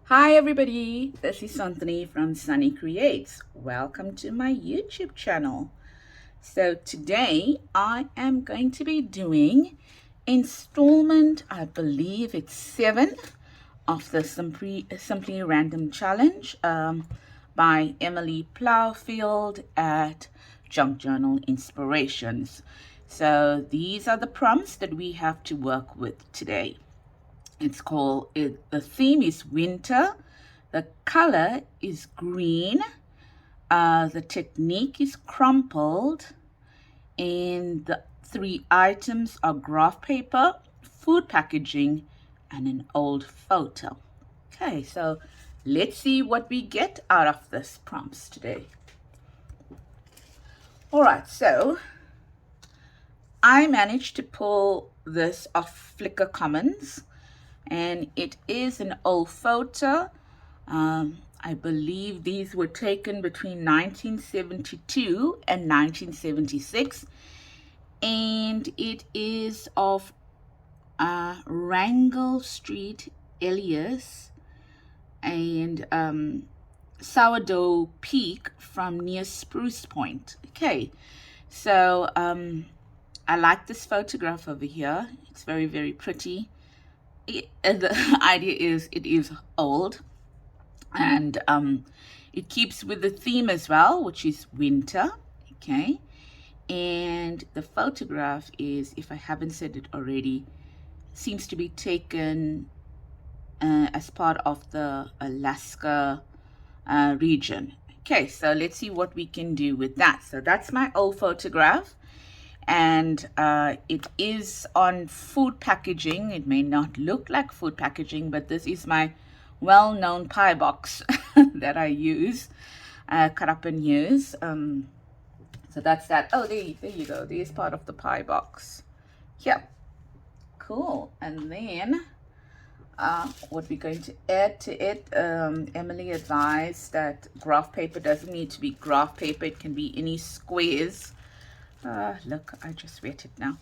Hi everybody, this is Anthony from Sunny Creates. Welcome to my YouTube channel. So today I am going to be doing installment, I believe it's 7 of the Simply Random Challenge by Emily Plowfield at Junk Journal Inspirations. So these are the prompts that we have to work with today. The theme is winter. The color is green. The technique is crumpled. And the 3 items are graph paper, food packaging, and an old photo. Okay, so let's see what we get out of this prompts today. All right, so I managed to pull this off Flickr Commons, and it is an old photo. I believe these were taken between 1972 and 1976, and it is of Wrangell Street, Elias, and Sourdough Peak from near Spruce Point. Okay, so I like this photograph over here. It's very, very pretty. The idea is it is old, and it keeps with the theme as well, which is winter. Okay, and the photograph is, if I haven't said it already, seems to be taken as part of the Alaska region. Okay, so let's see what we can do with that. So that's my old photograph, and it is on food packaging. It may not look like food packaging, but this is my well-known pie box that I use, cut up and use. So that's that. Oh, there you go. There's part of the pie box. Yeah, cool. And then what we're going to add to it, Emily advised that graph paper doesn't need to be graph paper. It can be any squares. Look, I just wet it now.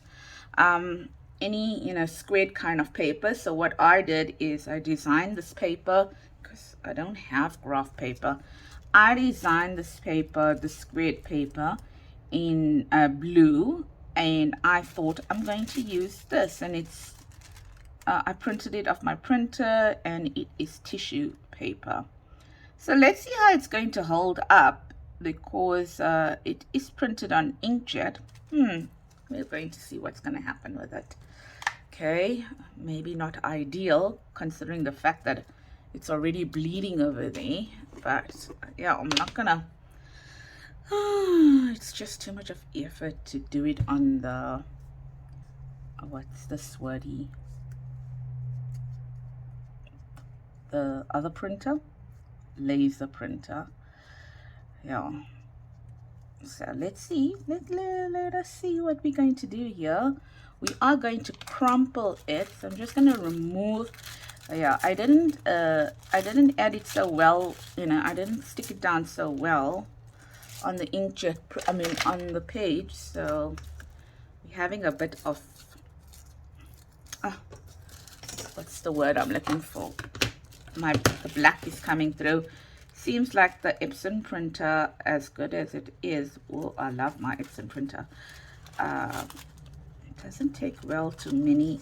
Any squared kind of paper. So what I did is I designed this paper because I don't have graph paper. I designed this paper, the squared paper, in blue, and I thought I'm going to use this, and it's I printed it off my printer, and it is tissue paper. So let's see how it's going to hold up, because it is printed on inkjet. We're going to see what's going to happen with it. Okay, maybe not ideal considering the fact that it's already bleeding over there, but yeah, I'm not gonna it's just too much of effort to do it on the what's this wordy, the other printer, laser printer. Yeah, so let's see, let us see what we're going to do here. We are going to crumple it, so I'm just going to remove. Yeah, I didn't add it so well, I didn't stick it down so well on the inkjet, on the page, so we're having a bit of what's the word I'm looking for, the black is coming through. Seems like the Epson printer, as good as it is, oh, I love my Epson printer, it doesn't take well to many,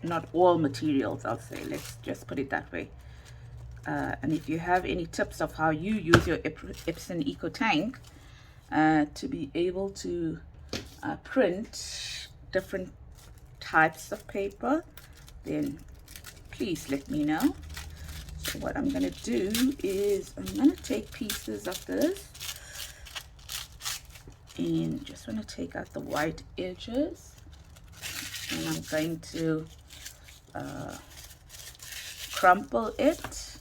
not all materials, I'll say. Let's just put it that way. And if you have any tips of how you use your Epson Eco Tank to be able to print different types of paper, then please let me know. So what I'm going to do is I'm going to take pieces of this, and just want to take out the white edges, and I'm going to crumple it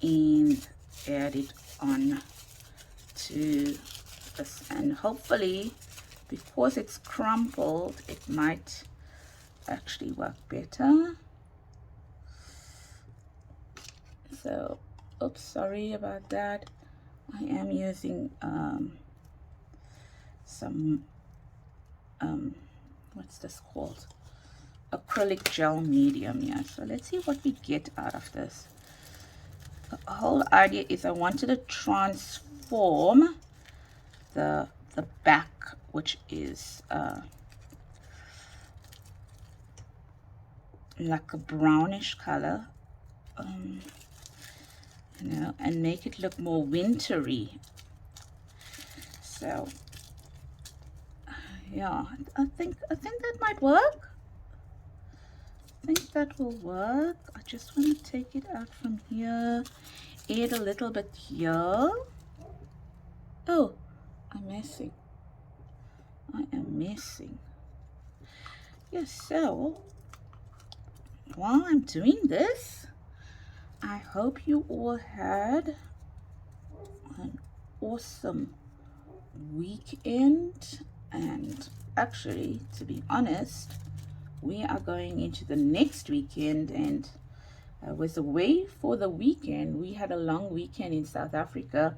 and add it on to this, and hopefully, because it's crumpled, it might actually work better. So, oops, sorry about that. I am using some what's this called? acrylic gel medium here. So let's see what we get out of this. The whole idea is I wanted to transform the back, which is like a brownish color, you know, and make it look more wintry. So yeah, I think that might work. I think that will work. I just want to take it out from here, add a little bit here. Oh, I'm messing. I am messing. Yes, so while I'm doing this, I hope you all had an awesome weekend. And actually, to be honest, we are going into the next weekend, and I was away for the weekend. We had a long weekend in South Africa,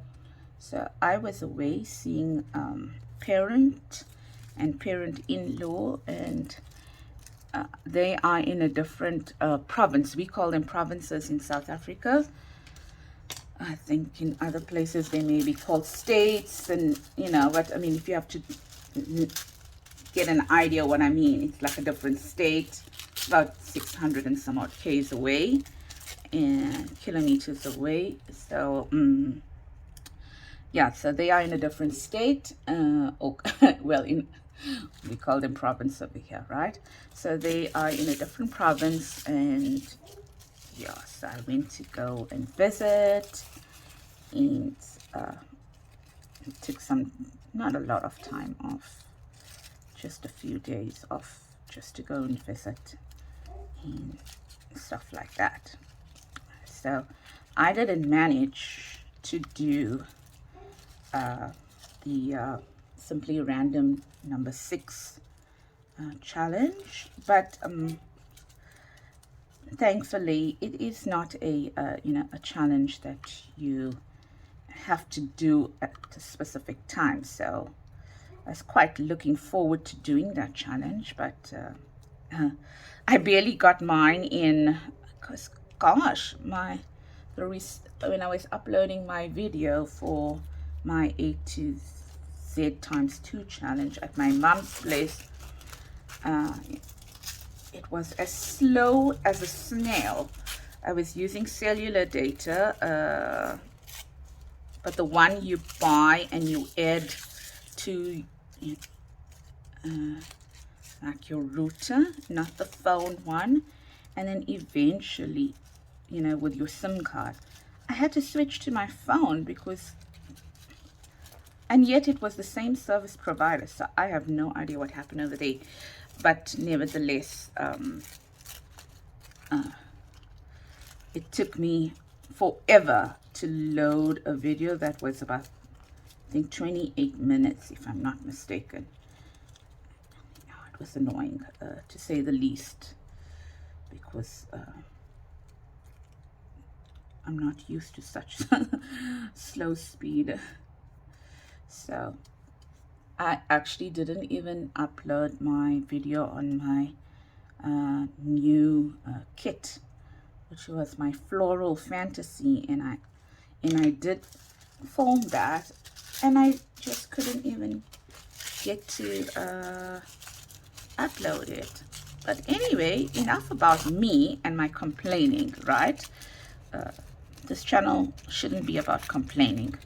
so I was away seeing parent and parent-in-law, and they are in a different province. We call them provinces in South Africa. I think in other places they may be called states, and you know, but I mean, if you have to get an idea what I mean, it's like a different state, about 600 and some odd k's away and kilometers away. So yeah, so they are in a different state. Well, we call them province over here, right? So they are in a different province, and yes, I went to go and visit, and took not a lot of time off, just a few days off, just to go and visit and stuff like that. So I didn't manage to do the Simply Random number 6 challenge, but thankfully it is not a you know, a challenge that you have to do at a specific time. So I was quite looking forward to doing that challenge, but I barely got mine in, because gosh, when I was uploading my video for my A to Z times 2 challenge at my mom's place, it was as slow as a snail. I was using cellular data, but the one you buy and you add to like your router, not the phone one, and then eventually, you know, with your SIM card, I had to switch to my phone because, and yet it was the same service provider, so I have no idea what happened over there. But nevertheless, it took me forever to load a video that was about, I think, 28 minutes, if I'm not mistaken. It was annoying, to say the least, because I'm not used to such slow speed. So I actually didn't even upload my video on my new kit, which was my floral fantasy, and I did film that, and I just couldn't even get to upload it. But anyway, enough about me and my complaining, right? This channel shouldn't be about complaining.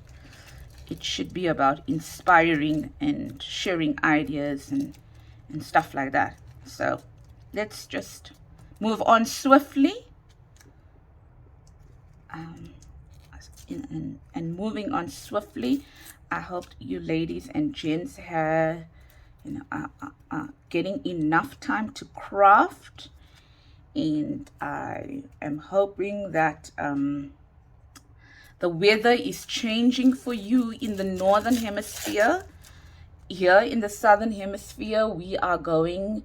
It should be about inspiring and sharing ideas and stuff like that. So let's just move on swiftly. And moving on swiftly, I hope you ladies and gents have, you know, are getting enough time to craft, and I am hoping that the weather is changing for you in the northern hemisphere. Here in the southern hemisphere, we are going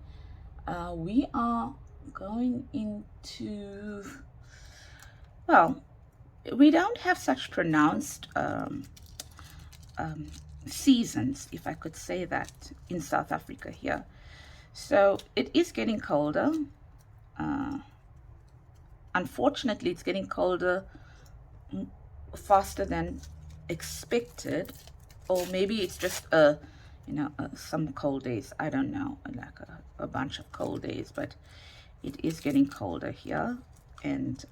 into, well, we don't have such pronounced seasons, if I could say that, in South Africa here. So it is getting colder. Unfortunately, it's getting colder faster than expected, or maybe it's just some cold days. I don't know, like a bunch of cold days, but it is getting colder here, and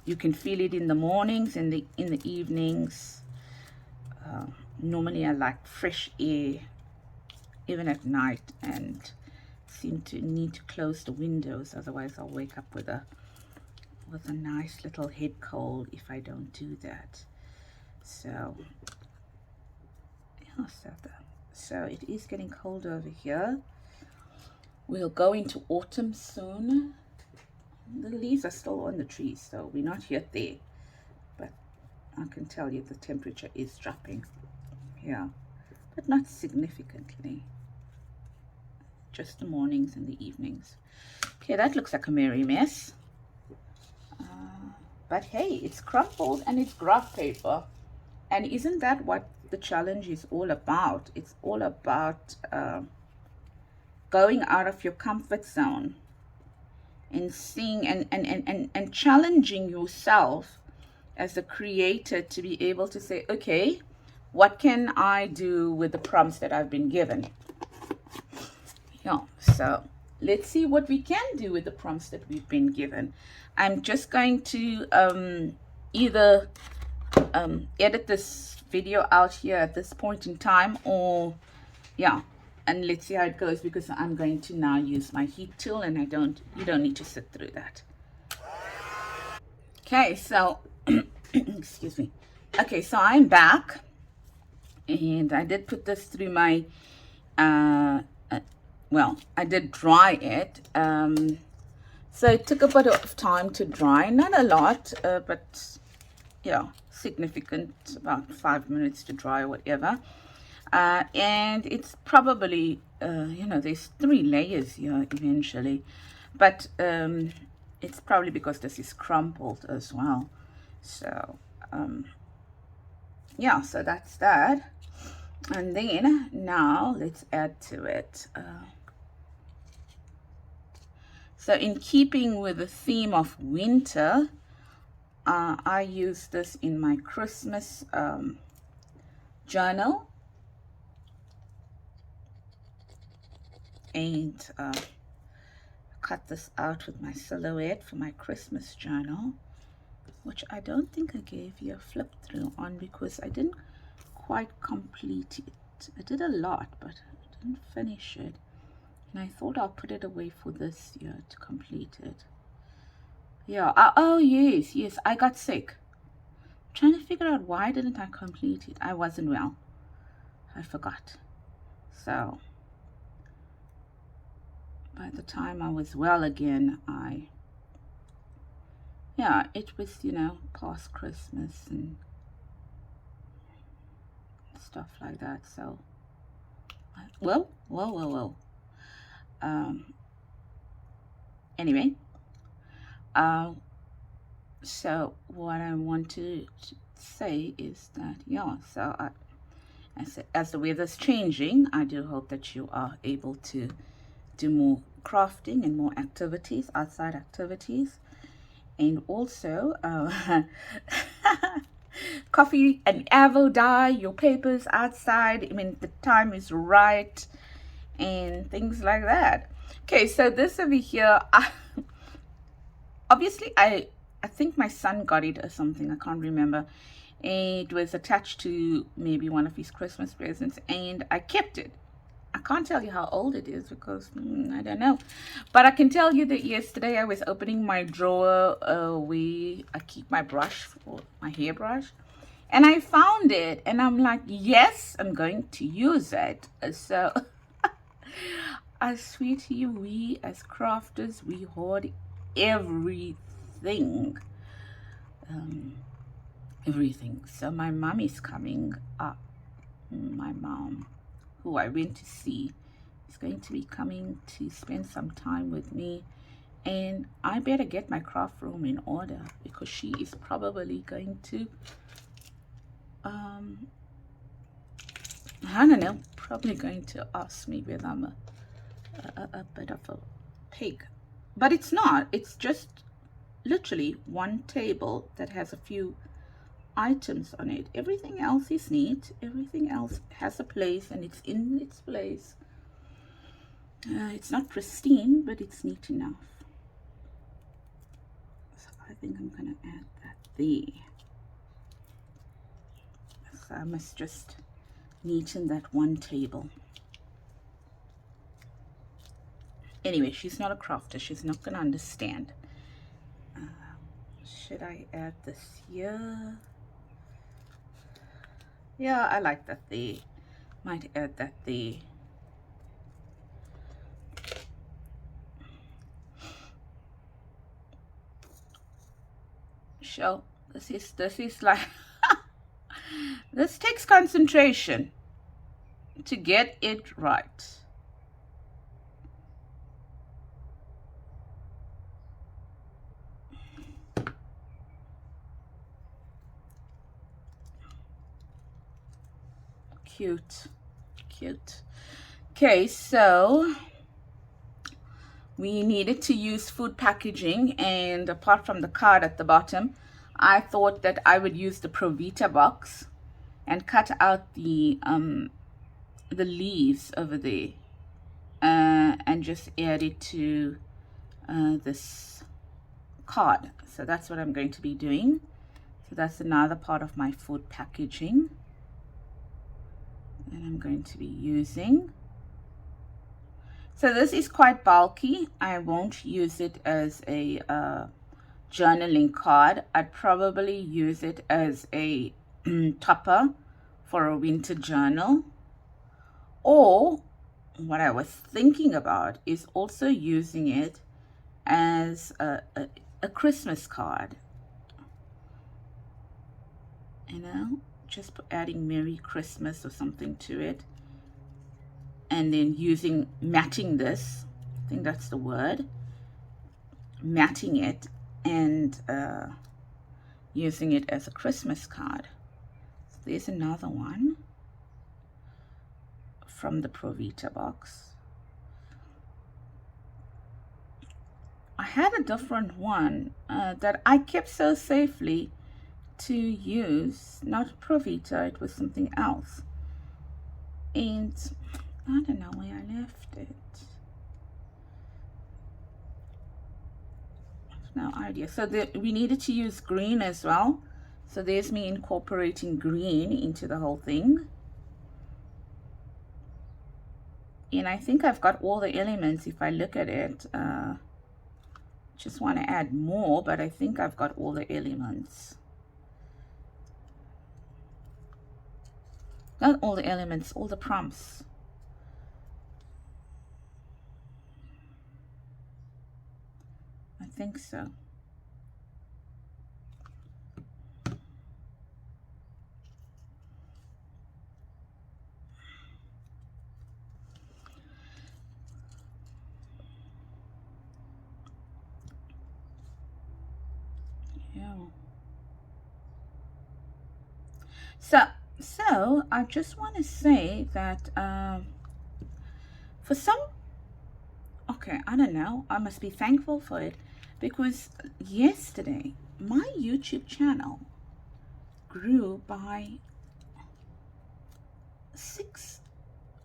you can feel it in the mornings and in the evenings. Normally I like fresh air even at night, and seem to need to close the windows, otherwise I'll wake up with a nice little head cold if I don't do that. So yeah, so it is getting cold over here. We'll go into autumn soon. The leaves are still on the trees, so we're not yet there, but I can tell you the temperature is dropping. Yeah, but not significantly, just the mornings and the evenings. Okay, that looks like a merry mess, but hey, it's crumpled and it's graph paper. And isn't that what the challenge is all about? It's all about going out of your comfort zone and seeing and challenging yourself as a creator to be able to say, okay, what can I do with the prompts that I've been given? Yeah, so let's see what we can do with the prompts that we've been given. I'm just going to either edit this video out here at this point in time, or yeah, and let's see how it goes, because I'm going to now use my heat tool, and you don't need to sit through that. Okay, so excuse me. Okay, so I'm back, and I did put this through my well, I did dry it, so it took a bit of time to dry, not a lot, but yeah, significant, about 5 minutes to dry or whatever. And it's probably there's 3 layers here eventually, but it's probably because this is crumpled as well. So yeah, so that's that. And then now let's add to it. So in keeping with the theme of winter, I use this in my Christmas journal, and cut this out with my silhouette for my Christmas journal, which I don't think I gave you a flip through on because I didn't quite complete it. I did a lot, but I didn't finish it, and I thought I'll put it away for this year to complete it. Yeah. Oh yes, I got sick. I'm trying to figure out why didn't I complete it. I wasn't well. I forgot. So by the time I was well again, it was, past Christmas and stuff like that. So, well. Anyway, so what I want to say is that, so as the weather's changing, I do hope that you are able to do more crafting and more activities, outside activities, and also coffee and avo dye your papers outside. I mean, the time is right, and things like that. Okay, so this over here, obviously I think my son got it or something, I can't remember. It was attached to maybe one of his Christmas presents, and I kept it. I can't tell you how old it is because I don't know, but I can tell you that yesterday I was opening my drawer where I keep my brush, or my hairbrush, and I found it, and I'm like, yes, I'm going to use it. So I swear to you, we as crafters, we hoard everything. Everything. So my mom is coming up. My mom, who I went to see, is going to be coming to spend some time with me, and I better get my craft room in order because she is probably going to I don't know, probably going to ask me whether I'm a bit of a pig. but it's not. It's just literally one table that has a few items on it. Everything else is neat. Everything else has a place and it's in its place. It's not pristine, but it's neat enough. So I think I'm going to add that there. So I must just neaten that one table. Anyway, she's not a crafter. She's not going to understand. Should I add this here? Yeah, I like that there. Might add that there. So this is like this takes concentration to get it right. Cute, cute. Okay, so we needed to use food packaging, and apart from the card at the bottom, I thought that I would use the Provita box and cut out the leaves over there and just add it to this card. So that's what I'm going to be doing. So that's another part of my food packaging that I'm going to be using. So this is quite bulky. I won't use it as a journaling card. I'd probably use it as a topper for a winter journal. Or what I was thinking about is also using it as a Christmas card. You know, just adding Merry Christmas or something to it. And then matting this, I think that's the word, matting it and using it as a Christmas card. So there's another one from the Provita box. I had a different one that I kept so safely to use, not Provita, it was something else. And I don't know where I left it. No idea. So we needed to use green as well. So there's me incorporating green into the whole thing. And I think I've got all the elements if I look at it. Just want to add more, but I think I've got all the elements. Not all the elements, all the prompts. I think so. Yeah. So I just want to say that for some, okay, I don't know, I must be thankful for it, because yesterday my YouTube channel grew by 6,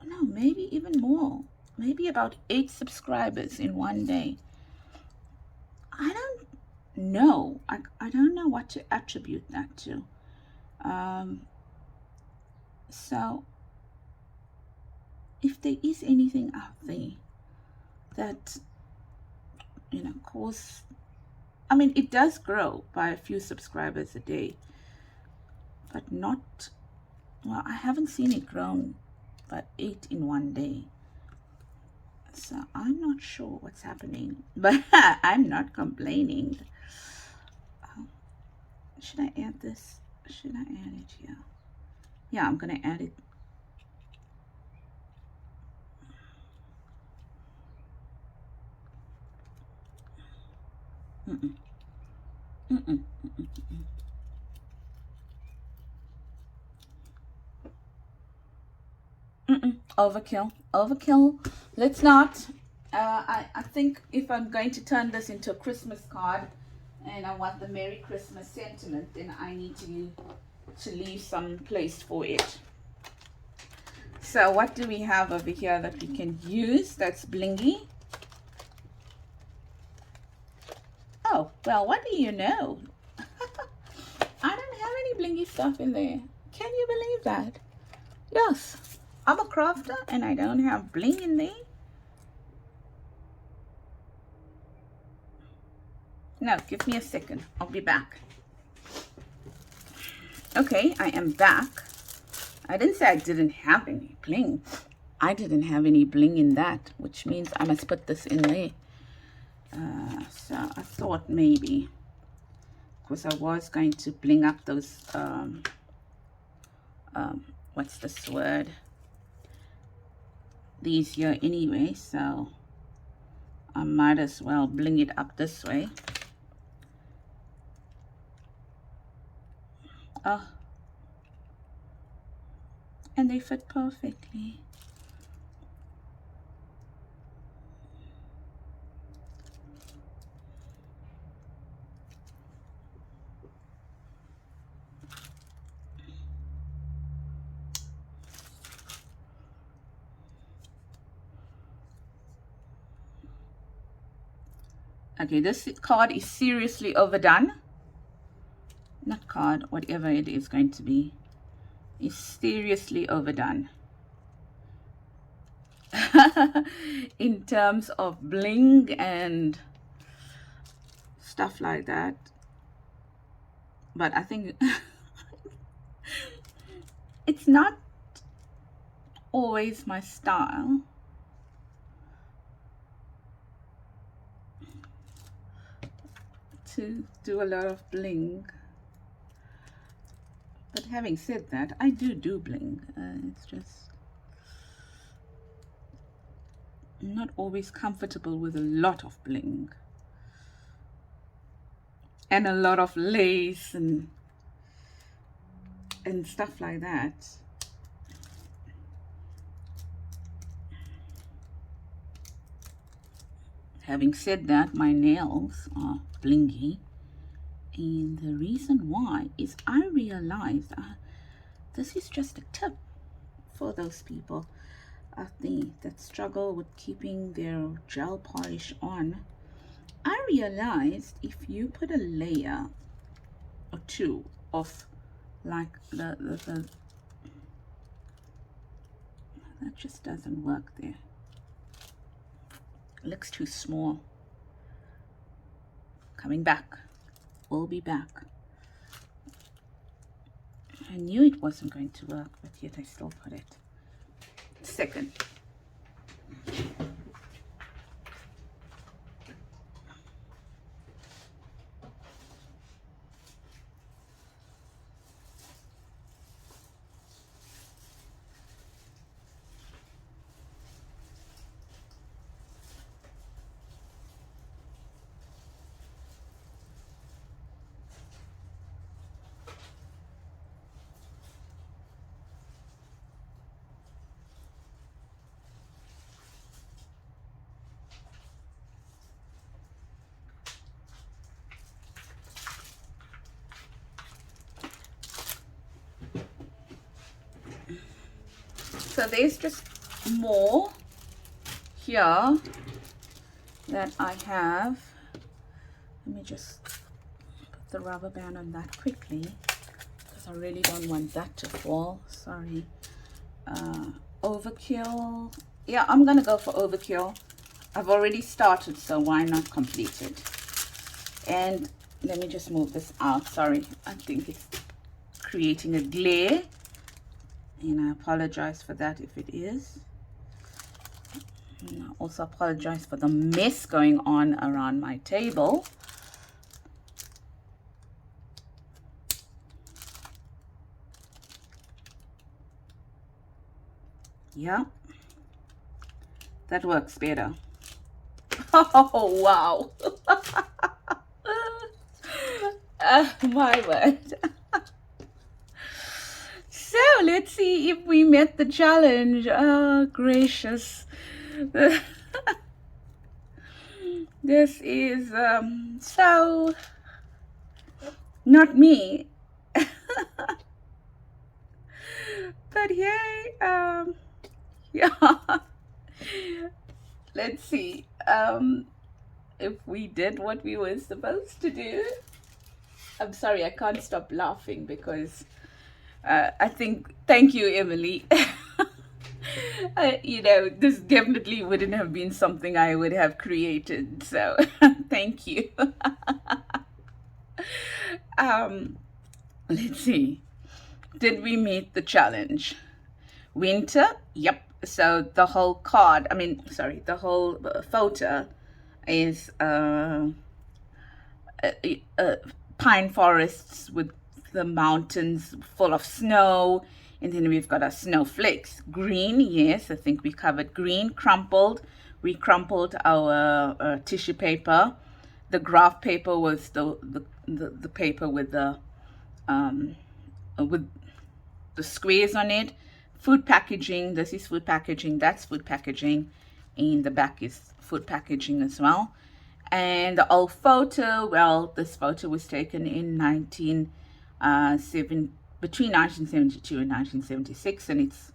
no, maybe even more, maybe about 8 subscribers in one day. I don't know. I don't know what to attribute that to. So if there is anything out there that, you know, cause, I mean, it does grow by a few subscribers a day, but not, well, I haven't seen it grown by 8 in one day. So I'm not sure what's happening, but I'm not complaining. Should I add this? Should I add it here? Yeah, I'm gonna add it. Overkill. Let's not. I think if I'm going to turn this into a Christmas card and I want the Merry Christmas sentiment, then I need to leave some place for it. So what do we have over here that we can use that's blingy? Oh, well, what do you know? I don't have any blingy stuff in there. Can you believe that? Yes, I'm a crafter and I don't have bling in there. No, give me a second. I'll be back. Okay, I am back. I didn't say I didn't have any bling. I didn't have any bling in that, which means I must put this in there. So I thought maybe, because I was going to bling up those, what's this word? These here anyway, so I might as well bling it up this way. Oh, and they fit perfectly. Okay, this card is seriously overdone. Not card, whatever it is going to be, is seriously overdone. In terms of bling and stuff like that. But I think it's not always my style. To do a lot of bling. But having said that, I do bling. It's just I'm not always comfortable with a lot of bling. And a lot of lace and stuff like that. Having said that, my nails are blingy. And the reason why is I realized this is just a tip for those people out there that struggle with keeping their gel polish on. I realized if you put a layer or two of like that just doesn't work there. It looks too small. Coming back. We'll be back. I knew it wasn't going to work, but yet I still put it. Second. So there's just more here that I have. Let me just put the rubber band on that quickly because I really don't want that to fall. Sorry. Overkill. Yeah, I'm gonna go for overkill. I've already started, so why not complete it? And let me just move this out. Sorry, I think it's creating a glare. And I apologize for that if it is. And I also apologize for the mess going on around my table. Yeah, that works better. Oh, wow. My word. So let's see if we met the challenge. Oh, gracious. This is so not me. But yay, yeah. Let's see if we did what we were supposed to do. I'm sorry, I can't stop laughing because I think, thank you, Emily. This definitely wouldn't have been something I would have created. So thank you. um, let's see. Did we meet the challenge? Winter? Yep. So the whole card, the whole photo is uh, uh, pine forests with the mountains full of snow. And then we've got our snowflakes. Green, yes, I think we covered green. Crumpled, we crumpled our tissue paper. The graph paper was the paper um, with the squares on it. Food packaging, this is food packaging, that's food packaging. And the back is food packaging as well. And the old photo, well, this photo was taken in between 1972 and 1976, and it's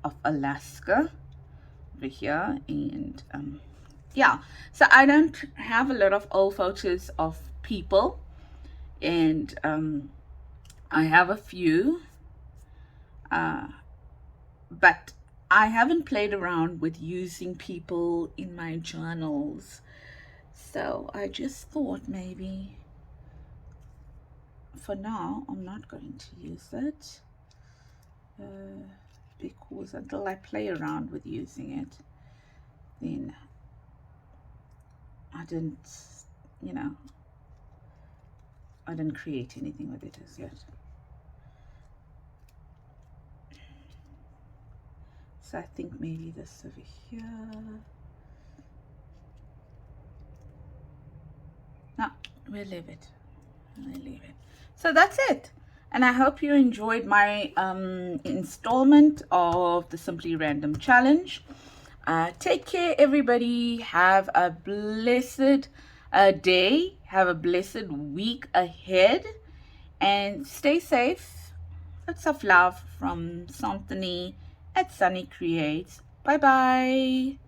of Alaska over here. And yeah, so I don't have a lot of old photos of people, and I have a few, but I haven't played around with using people in my journals. So I just thought maybe for now I'm not going to use it because until I play around with using it, then I didn't create anything with it as yet. So I think maybe this over here. No, we'll leave it. So that's it. And I hope you enjoyed my installment of the Simply Random Challenge. Take care, everybody. Have a blessed day. Have a blessed week ahead. And stay safe. Lots of love from Anthony at Sunny Creates. Bye-bye.